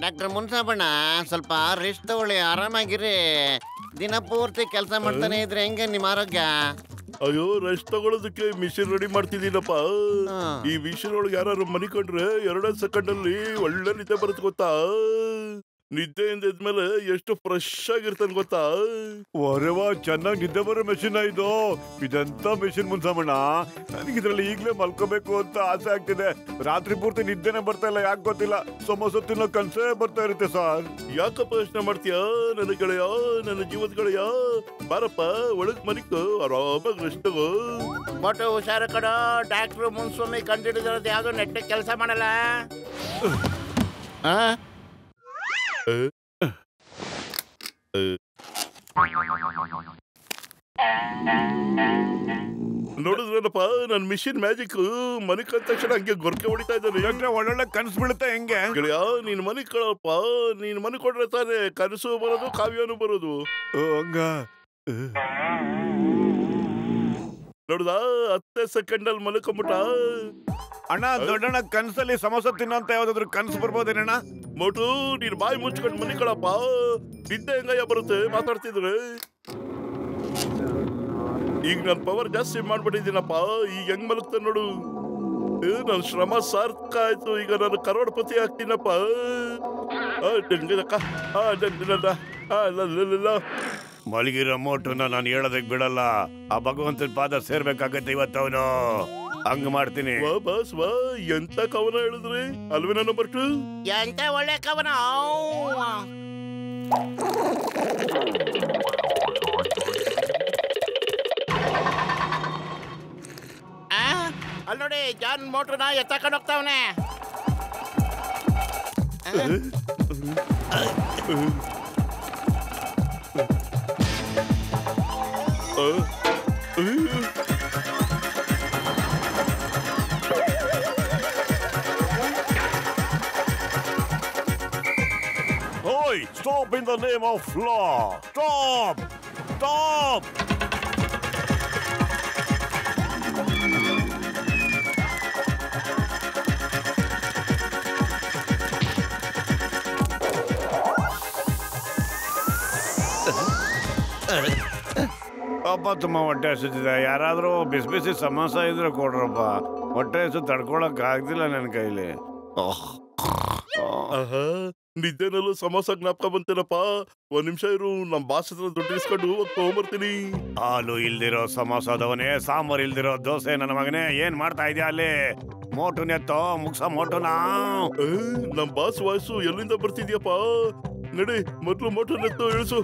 Doctor ಮುನ್ಸಾಬಣ್ಣ ಸ್ವಲ್ಪ rest ತಗೊಳ್ಳಿ, ಆರಾಮಾಗಿರಿ. ದಿನ ಪೂರ್ತಿ ಕೆಲಸ ಮಾಡ್ತಾನೆ ಇದ್ರೆ ಹೆಂಗೆ ನಿಮ್ಮ ಆರೋಗ್ಯ? ಅಯ್ಯೋ, ರೆಸ್ಟ್ ತಗೊಳ್ಳೋದಕ್ಕೆ ಮಿಷಿನ್ ರೆಡಿ ಮಾಡ್ತಿದ್ದೀನಪ್ಪ. ಈ ಮಿಷಿನ್ ಒಳಗೆ ಯಾರು ಮನಿಕೊಂಡ್ರೆ 2 ಸೆಕೆಂಡ್ ಅಲ್ಲಿ ಒಳ್ಳೆ ನಿದ್ದೆ ಬರುತ್ತೆ ಗೊತ್ತಾ. ನಿದ್ದೆಯಿಂದ ಇದ್ಮೇಲೆ ಎಷ್ಟು ಫ್ರೆಶ್ ಆಗಿರ್ತಾನೆ ಗೊತ್ತಾ. ಒರೆವಾ, ಚೆನ್ನಾಗಿ ನಿದ್ದೆ ಬರೋ ಮೆಷಿನ್ ಇದು. ಇದಂತ ಮೆಷಿನ್ ಮುನ್ಸಾಮಣ್ಣ, ನನಗೆ ಇದ್ರಲ್ಲಿ ಈಗ್ಲೇ ಮಲ್ಕೋಬೇಕು ಅಂತ ಆಸೆ ಆಗ್ತಿದೆ. ರಾತ್ರಿ ಪೂರ್ತಿ ನಿದ್ದೆನೆ ಬರ್ತಾ ಇಲ್ಲ, ಯಾಕೆ ಗೊತ್ತಿಲ್ಲ. ಸಮೋಸ ತಿನ್ನೋ ಕನ್ಸೇ ಬರ್ತಾ ಇರುತ್ತೆ ಸರ್. ಯಾಕಪ್ಪ ಯೋಚನೆ ಮಾಡ್ತೀಯ ನನ್ನ ಗೆಳೆಯ, ನನ್ನ ಜೀವದ ಗೆಳೆಯ? ಬಾರಪ್ಪ ಒಳಗ್ ಮನಿಕು, ಆರಾಮಾಗಿ ರೆಸ್ಟ್ ತಗೋ. ಬಟ್ ಹುಷಾರು ಕಡ, ಡಾಕ್ಟ್ರು ಮುನ್ಸ್ವಾಮಿ ಕಂಡಿಡಿದಿರೋದು ಯಾವ್ದು ನೆಟ್ಟಗೆ ಕೆಲಸ ಮಾಡಲ್ಲ. ನೋಡಿದ್ರೇನಪ್ಪ ನನ್ ಮಿಷಿನ್ ಮ್ಯಾಜಿಕ್. ಮನಿ ಕಂಡ ತಕ್ಷಣ ಹಂಗೆ ಗೊರಕೆ ಹೊಡಿತಾ ಇದ್ದಾನೆ. ಒಳ್ಳೊಳ್ಳೆ ಕನಸು ಬೀಳುತ್ತೆ ಹೆಂಗೆ ಗೆಳೆಯ? ನೀನ್ ಮನಿ ಕಳಪ್ಪ, ನೀನ್ ಮನಿ ಕೊಡ್ರೆ ತಾನೆ ಕನಸು ಬರೋದು, ಕಾವ್ಯನೂ ಬರೋದು. ಹಂಗ ನೋಡ್ದ 10 ಸೆಕೆಂಡ್ ಅಲ್ಲಿ ಮಲ್ಕೊಂಬಿಟ್ಟ. ಅಣ್ಣ, ದೊಡ್ಡಣ್ಣ ಕನ್ಸಲ್ಲಿ ಸಮೋಸ ತಿನ್ನೋಂತ ಯಾವ್ದಾದ್ರು ಕನ್ಸು ಬರ್ಬೋದೇನಣ್ಣ? ಮೋಟು, ನೀನ್ ಬಾಯಿ ಮುಚ್ಕೊಂಡು ಮನಿ ಕಳಪ್ಪ. ನಿದ್ದೆ ಹೆಂಗಯ್ಯ ಬರುತ್ತೆ ಮಾತಾಡ್ತಿದ್ರೆ. ಈಗ ನನ್ ಪವರ್ ಜಾಸ್ತಿ ಮಾಡ್ಬಿಟ್ಟಿದ್ದೀನಪ್ಪ. ಈಗ ಹೆಂಗ್ ಮಲಗ್ತಾನೆ ನೋಡು. ನನ್ ಶ್ರಮ ಸಾರ್ಥಕ ಆಯ್ತು. ಈಗ ನಾನು ಕರೋಡ್ಪತಿ ಆಗ್ತೀನಪ್ಪ. ಮಲಗಿರೋ ಮೋಟುನ ನಾನು ಹೇಳೋದಕ್ ಬಿಡಲ್ಲ. ಆ ಭಗವಂತನ ಪಾದ ಸೇರ್ಬೇಕಾಗತ್ತೆ ಇವತ್ತವನು. ಹಂಗ ಮಾಡ್ತೀನಿ. ಬಸ್ ವಾ, ಎಂತ ಕವನ ಹೇಳಿದ್ರಿ ಅಲ್ವೇನ ನಂಬರ್ 2? ಎಂತ ಒಳ್ಳೆ ಕವನ. ಅಲ್ಲಿ ನೋಡಿ, John ಮೋಟ್ರನ ಎತ್ತಕೊಂಡು ಹೋಗ್ತಾವನೆ. Oi, stop in the name of law. Stop! Stop! ಅಪ್ಪ, ತುಂಬ ಹೊಟ್ಟೆ ಹಸಿತಿದೆ. ಯಾರಾದ್ರೂ ಬಿಸಿ ಬಿಸಿ ಸಮೋಸ ಇದ್ರೆ ಕೊಡ್ರಪ್ಪ. ಹೊಟ್ಟೆ ಹಸು ತಡ್ಕೊಳಕ್ ಆಗ್ತಿಲ್ಲ ನನ್ನ ಕೈಲಿ. ನಿದ್ದೆನಲ್ಲೂ ಸಮೋಸ ಜ್ಞಾಪಕ ಬಂತೇನಪ್ಪ. 1 ನಿಮಿಷ ಇರು, ನಮ್ ಬಾಸ್ ಹತ್ರ ದುಡ್ಡು ಇಸ್ಕೊಂಡು ತಗೊಂಬರ್ತೀನಿ. ಹಾಲು ಇಲ್ದಿರೋ ಸಮೋಸದವನೇ, ಸಾಂಬಾರ್ ಇಲ್ದಿರೋ ದೋಸೆ. ನನ್ನ ಮಗನೇ, ಏನ್ ಮಾಡ್ತಾ ಇದೆಯಾ ಅಲ್ಲಿ? ಮೋಟು ನೆತ್ತೋ, ಮುಗ್ಸ ಮೋಟುನ. ನಮ್ ಬಾಸ್ ವಾಯ್ಸು ಎಲ್ಲಿಂದ ಬರ್ತಿದ್ಯಪ್ಪ? ನಡಿ, ಮೊದ್ಲು ಮೋಟು ನೆತ್ತು ಇಳಿಸು.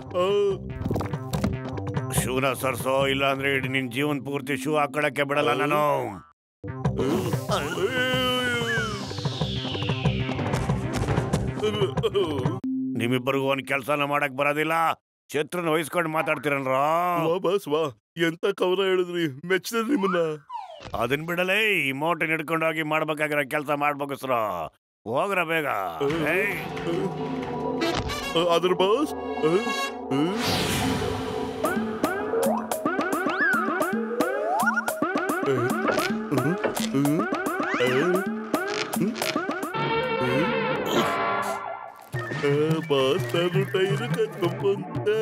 ಶೂನ ಸರ್ಸೋ, ಇಲ್ಲ ಅಂದ್ರೆ ಇಡೀ ನಿನ್ ಜೀವನ್ ಪೂರ್ತಿ ಶೂ ಹಾಕೊಳಕ್ಕೆ ಬಿಡಲ್ಲ ನಾನು. ನಿಮ್ಮಿಬ್ಬರಿಗೂ ಒಂದ್ ಕೆಲ್ಸನ ಮಾಡಕ್ ಬರೋದಿಲ್ಲ. ಛತ್ರನ ವಹಿಸ್ಕೊಂಡು ಮಾತಾಡ್ತೀರನ್ರ. ಬಸ್ ವಾ, ಎಂತ ಕವನ ಹೇಳಿದ್ರಿ, ಮೆಚ್ಚಿದ್ರಿ ನಿಮ್ಮನ್ನ. ಅದನ್ ಬಿಡಲೇ, ಈ ಮೋಟನ್ ಹಿಡ್ಕೊಂಡೋಗಿ ಮಾಡ್ಬೇಕಾಗಿರೋ ಕೆಲ್ಸ ಮಾಡ್ಬೇಕಸ್ರ. ಹೋಗ್ರ ಬೇಗ. ಅದ್ರ ಬಾಸ್ ಬಾಸ್ ನಾನು ಟೈರ್ ಕಟ್ಕೊಂಡ್ಬಂದೆ.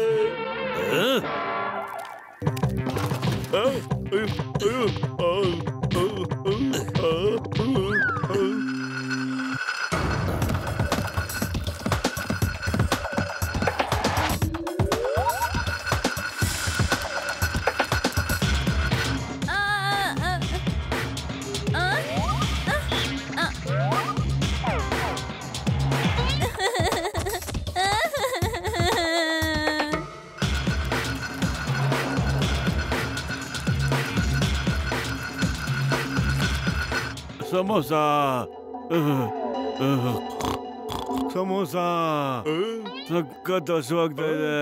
ಸಮೋಸ, ಸಮೋಸ, ಸಖತ್ ಹಸುವಾಗ್ತಾ ಇದೆ.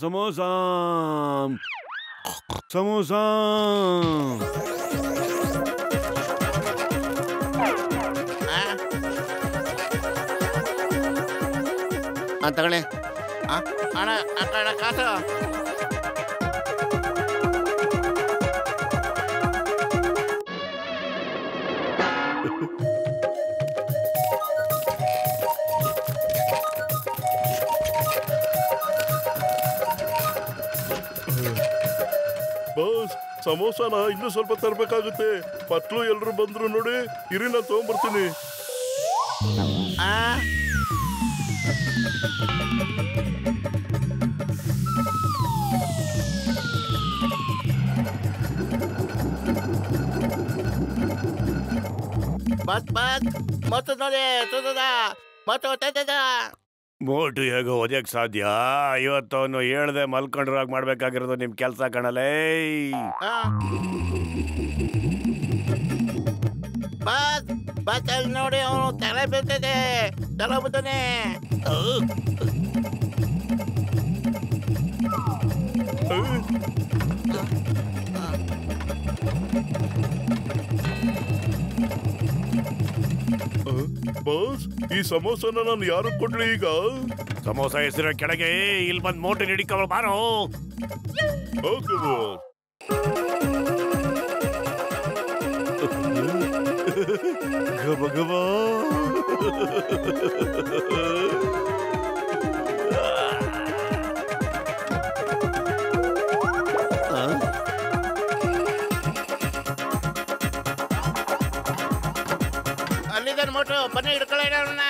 ಸಮೋಸ, ಸಮೋಸ. ತಗೊಳ್ಳಿ ಅಣ್ಣ, ಅಣ್ಣ ಕಾಸು. ಬಾಸ್ ಸಮೋಸಾನ ಇನ್ನೂ ಸ್ವಲ್ಪ ತರಬೇಕಾಗುತ್ತೆ. ಪಟ್ಲು ಎಲ್ರು ಬಂದ್ರು ನೋಡಿ, ಇರಿ ನಾನು ತಗೊಂಡ್ಬರ್ತೀನಿ. ಮೋಟು ಹೇಗೋ ಓದ್ಯಕ್ ಸಾಧ್ಯ? ಇವತ್ತು ಅವನು ಹೇಳ್ದೆ ಮಲ್ಕೊಂಡ್ರಾಗ ಮಾಡ್ಬೇಕಾಗಿರೋದು ನಿಮ್ ಕೆಲ್ಸ ಕಣಲೇ. ನೋಡಿ ಅವನು ತಲೆ ಬೀಳ್ತದೆ, ತಲೆ ಬುದ್ದಾನೆ. ಬಾಸ್ ಈ ಸಮೋಸನ ನಾನು ಯಾರು ಕೊಡ್ಲಿ ಈಗ? ಸಮೋಸ ಹೆಸರ ಕೆಳಗೆ ಇಲ್ಲಿ ಬಂದ್ ಮೋಟು ಹಿಡಿಕವಳು ಬಾರೋ. Okay boss. ಗಬ ಗಬ ಅಲ್ಲಿದ್ದಾನೆ ಮೋಟು, ಬನ್ನಿ ಹಿಡ್ಕೊಳ್ಳೋಣ.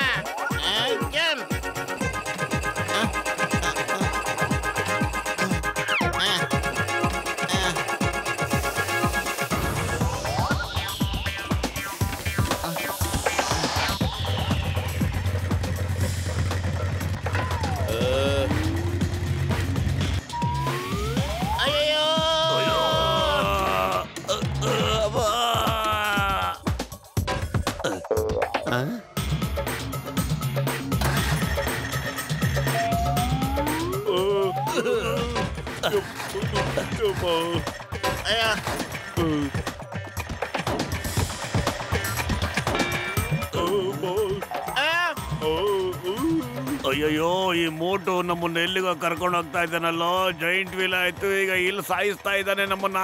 ಅಯ್ಯಯ್ಯೋ, ಈ ಮೋಟು ನಮ್ಮನ್ನ ಎಲ್ಲಿಗೋ ಕರ್ಕೊಂಡು ಹೋಗ್ತಾ ಇದ್ದಾನಲ್ಲೋ. ಜಾಯಿಂಟ್ ವೀಲ್ ಆಯ್ತು, ಈಗ ಇಲ್ಲಿ ಸಾಯಿಸ್ತಾ ಇದ್ದಾನೆ ನಮ್ಮನ್ನ.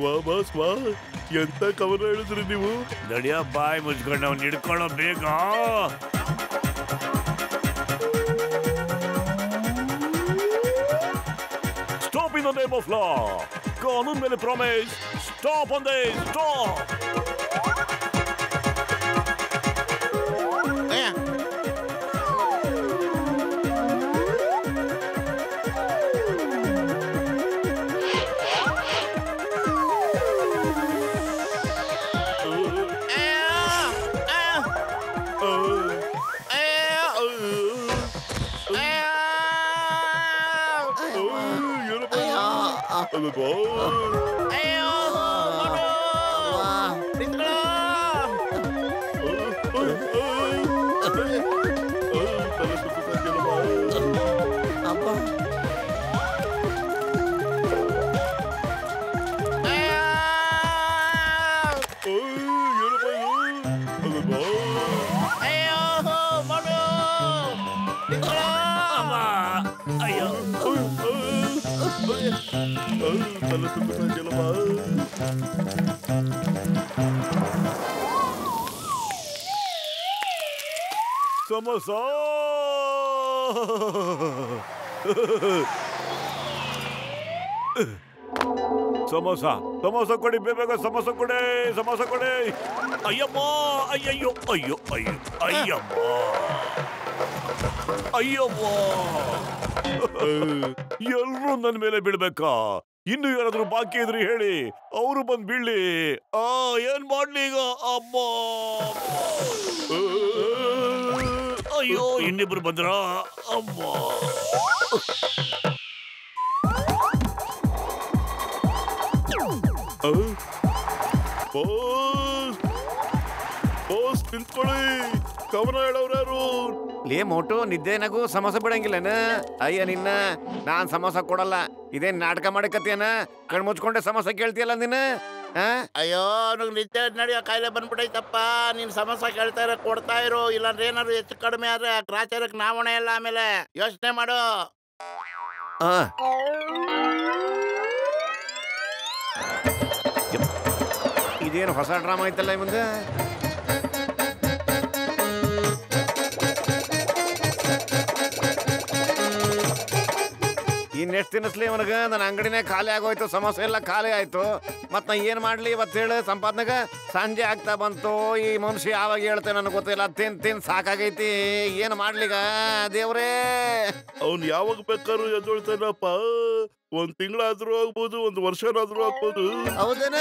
ವಾ ಬಾಸ್ ವಾ, ಎಂತ ಕವನ ಹೇಳಿದ್ರಿ ನೀವು? ದಡಿಯ ಬಾಯಿ ಮುಚ್ಕೊಂಡು ಅವ್ನು ಹಿಡ್ಕೊಳ್ಳೋ ಬೇಗ. Stop in the name of law. ಕಾನೂನ್ ಮೇಲೆ promise. Stop on the stop. Samosa samosa samosa ಕೊಡಿ, ಬೇಗ ಸಮೋಸ ಕೊಡಿ, ಸಮೋಸ ಕೊಡಿ. ಅಯ್ಯಮ್ಮ, ಅಯ್ಯಯ್ಯೋ, ಅಯ್ಯೋ ಅಯ್ಯೋ, ಅಯ್ಯಮ್ಮ, ಅಯ್ಯವ್ವ. ಎಲ್ರೂ ನನ್ನ ಮೇಲೆ ಬೀಳ್ಬೇಕಾ? ಇನ್ನು ಯಾರಾದ್ರೂ ಬಾಕಿ ಇದ್ರು ಹೇಳಿ, ಅವರು ಬಂದ್ ಬೀಳ್ಲಿ. ಏನ್ ಮಾಡ್ಲಿ ಈಗ? ಅಮ್ಮ, ಅಯ್ಯೋ, ಇನ್ನಿಬ್ರು ಬಂದ್ರ. ಅಮ್ಮ, ನಿಂತ್ಕೊಳ್ಳಿ, ಕವನ ಹೇಳವ್ರ್ಯಾರು? ಲೇ ಮೋಟು, ನಿದ್ದೆನಾಗೂ ಸಮೋಸ ಬಿಡಂಗಿಲ್ಲನ? ಅಯ್ಯ ನಿನ್ನ, ನಾನ್ ಸಮೋಸ ಕೊಡಲ್ಲ. ಇದೇನ್ ನಾಟಕ ಮಾಡಕತ್ತೀಯನ? ಕಣ್ ಮುಚ್ಕೊಂಡೆ ಸಮೋಸ ಕೇಳ್ತೀಯಲ್ಲ ನೀನು? ಅಯ್ಯೋ, ಅವ್ನಿಗೆ ನಿದ್ದೆ ನಡೆಯೋ ಕಾಯಿಲೆ ಬಂದ್ಬಿಟ್ಟೈತಪ್ಪ. ನೀನ್ ಸಮೋಸ ಕೇಳ್ತಾ ಇರೋ ಕೊಡ್ತಾ ಇರು, ಇಲ್ಲಾಂದ್ರೆ ಏನಾದ್ರು ಹೆಚ್ಚು ಕಡಿಮೆ ಆದ್ರೆ ಗ್ರಾಚಾರಕ್ಕೆ ನಾವಣೆ ಇಲ್ಲ. ಆಮೇಲೆ ಯೋಚನೆ ಮಾಡು. ಇದೇನು ಹೊಸ ಡ್ರಾಮಾ ಐತಲ್ಲ ಮುಂದೆ. ಇನ್ನೆಷ್ಟು ತಿನ್ನಿಸ್ಲಿ ಅವನಿಗೆ? ನನ್ನ ಅಂಗಡಿನೇ ಖಾಲಿ ಆಗೋಯ್ತು, ಸಮೋಸೆ ಎಲ್ಲ ಖಾಲಿ ಆಯ್ತು. ಮತ್ ನಾ ಏನ್ ಮಾಡ್ಲಿ ಇವತ್ತು ಹೇಳು? ಸಂಪಾದನೆಗ ಸಂಜೆ ಆಗ್ತಾ ಬಂತು. ಈ ಮನುಷ್ಯ ಯಾವಾಗ ಹೇಳ್ತೇನೆ ನನಗೆ ಗೊತ್ತಿಲ್ಲ. ತಿನ್ ಸಾಕಾಗೈತಿ. ಏನ್ ಮಾಡ್ಲಿಗ ದೇವ್ರೇ? ಅವ್ನ್ ಯಾವಾಗ ಬೇಕಾದ್ರೂ ಎದ್ದೊಳ್ತಾನಪ್ಪ. ಒಂದ್ ತಿಂಗಳಾದ್ರೂ ಆಗ್ಬೋದು, ಒಂದ್ ವರ್ಷನಾದ್ರೂ ಆಗ್ಬೋದು. ಹೌದೇನ?